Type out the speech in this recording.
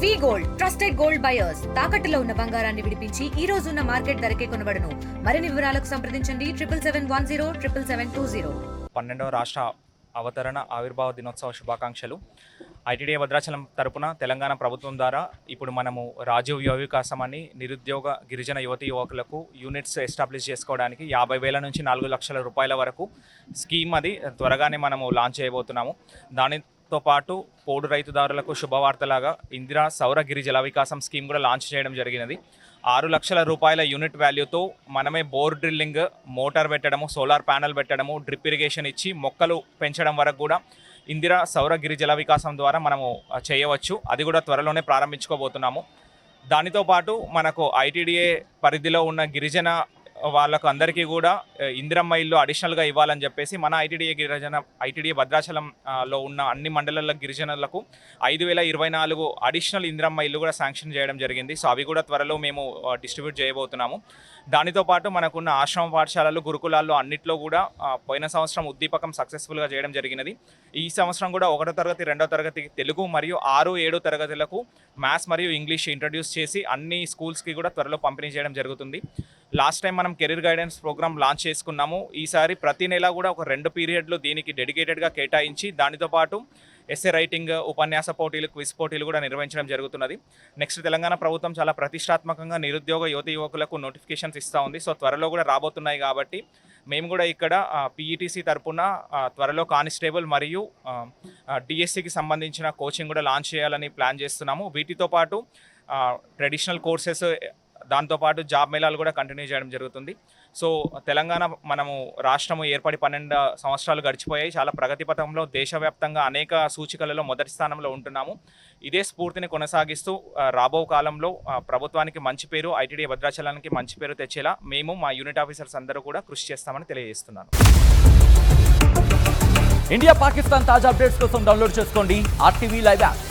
వి gold trusted gold buyers తాకట్టులో ఉన్న బంగారాన్ని విడిపించి ఈ రోజు ఉన్న మార్కెట్ ధరకే కొనబడును. మరిన్ని వివరాలకు సంప్రదించండి 77107720. 12వ రాష్ట్ర అవతరణ ఆవిర్భావ దినోత్సవ శుభాకాంక్షలు. ఐటీడీఏ భద్రాచలం తరపున తెలంగాణ ప్రభుత్వం ద్వారా ఇప్పుడు మనము రాజీవ్ యువ వికాసం అని నిరుద్యోగ గిరిజన యువతీ యువకులకు యూనిట్స్ ఎస్టాబ్లిష్ చేసుకోవడానికి 50,000 నుంచి 4 లక్షల రూపాయల వరకు స్కీమ్ అది త్వరగానే మనము లాంచ్ చేయబోతున్నాము. దానితో పాటు పోడు రైతుదారులకు శుభవార్తలాగా ఇందిరా సౌర గిరి జల వికాసం స్కీమ్ కూడా లాంచ్ చేయడం జరిగినది. 6 లక్షల రూపాయల యూనిట్ వాల్యూతో మనమే బోర్ డ్రిల్లింగ్, మోటార్ పెట్టడము, సోలార్ ప్యానెల్ పెట్టడము, డ్రిప్ ఇరిగేషన్ ఇచ్చి మొక్కలు పెంచడం వరకు కూడా ఇందిరా సౌర గిరి జల వికాసం ద్వారా మనము చేయవచ్చు. అది కూడా త్వరలోనే ప్రారంభించుకోబోతున్నాము. దానితో పాటు మనకు ఐటీడీఏ పరిధిలో ఉన్న గిరిజన వాళ్ళకు అందరికీ కూడా ఇందిరమ్మ ఇల్లు అడిషనల్గా ఇవ్వాలని చెప్పేసి మన ఐటీడీఏ భద్రాచలంలో ఉన్న అన్ని మండలాల గిరిజనులకు 5,024 అడిషనల్ ఇందిరమ్మ ఇల్లు కూడా శాంక్షన్ చేయడం జరిగింది. సో అవి కూడా త్వరలో మేము డిస్ట్రిబ్యూట్ చేయబోతున్నాము. దానితో పాటు మనకున్న ఆశ్రమ పాఠశాలలు, గురుకులాల్లో అన్నిట్లో కూడా పోయిన సంవత్సరం ఉద్దీపకం సక్సెస్ఫుల్గా చేయడం జరిగినది. ఈ సంవత్సరం కూడా 1వ తరగతి, 2వ తరగతి తెలుగు మరియు 6, 7 తరగతులకు మ్యాథ్స్ మరియు ఇంగ్లీష్ ఇంట్రడ్యూస్ చేసి అన్ని స్కూల్స్కి కూడా త్వరలో పంపిణీ చేయడం జరుగుతుంది. లాస్ట్ టైం మనం కెరీర్ గైడెన్స్ ప్రోగ్రామ్ లాంచ్ చేసుకున్నాము. ఈసారి ప్రతి నెల కూడా ఒక 2 పీరియడ్లు దీనికి డెడికేటెడ్గా కేటాయించి దానితో పాటు ఎస్ఏ రైటింగ్, ఉపన్యాస పోటీలు, క్విజ్ పోటీలు కూడా నిర్వహించడం జరుగుతున్నది. నెక్స్ట్ తెలంగాణ ప్రభుత్వం చాలా ప్రతిష్టాత్మకంగా నిరుద్యోగ యువకులకు నోటిఫికేషన్స్ ఇస్తూ ఉంది. సో త్వరలో కూడా రాబోతున్నాయి కాబట్టి మేము కూడా ఇక్కడ పీఈటీసీ తరపున త్వరలో కానిస్టేబుల్ మరియు డిఎస్సికి సంబంధించిన కోచింగ్ కూడా లాంచ్ చేయాలని ప్లాన్ చేస్తున్నాము. వీటితో పాటు ట్రెడిషనల్ కోర్సెస్, దాంతోపాటు జాబ్ మేళాలు కూడా కంటిన్యూ చేయడం జరుగుతుంది. సో తెలంగాణ మనము రాష్ట్రము ఏర్పడి 12 సంవత్సరాలు గడిచిపోయాయి. చాలా ప్రగతి పథంలో దేశవ్యాప్తంగా అనేక సూచికలలో మొదటి స్థానంలో ఉంటున్నాము. ఇదే స్ఫూర్తిని కొనసాగిస్తూ రాబో కాలంలో ప్రభుత్వానికి మంచి పేరు, ఐటీడీఏ భద్రాచలానికి మంచి పేరు తెచ్చేలా మేము మా యూనిట్ ఆఫీసర్స్ అందరూ కూడా కృషి చేస్తామని తెలియజేస్తున్నాను. ఇండియా పాకిస్తాన్ తాజా అప్డేట్స్ కోసం డౌన్లోడ్ చేసుకోండి RTV లైవ్ యాప్.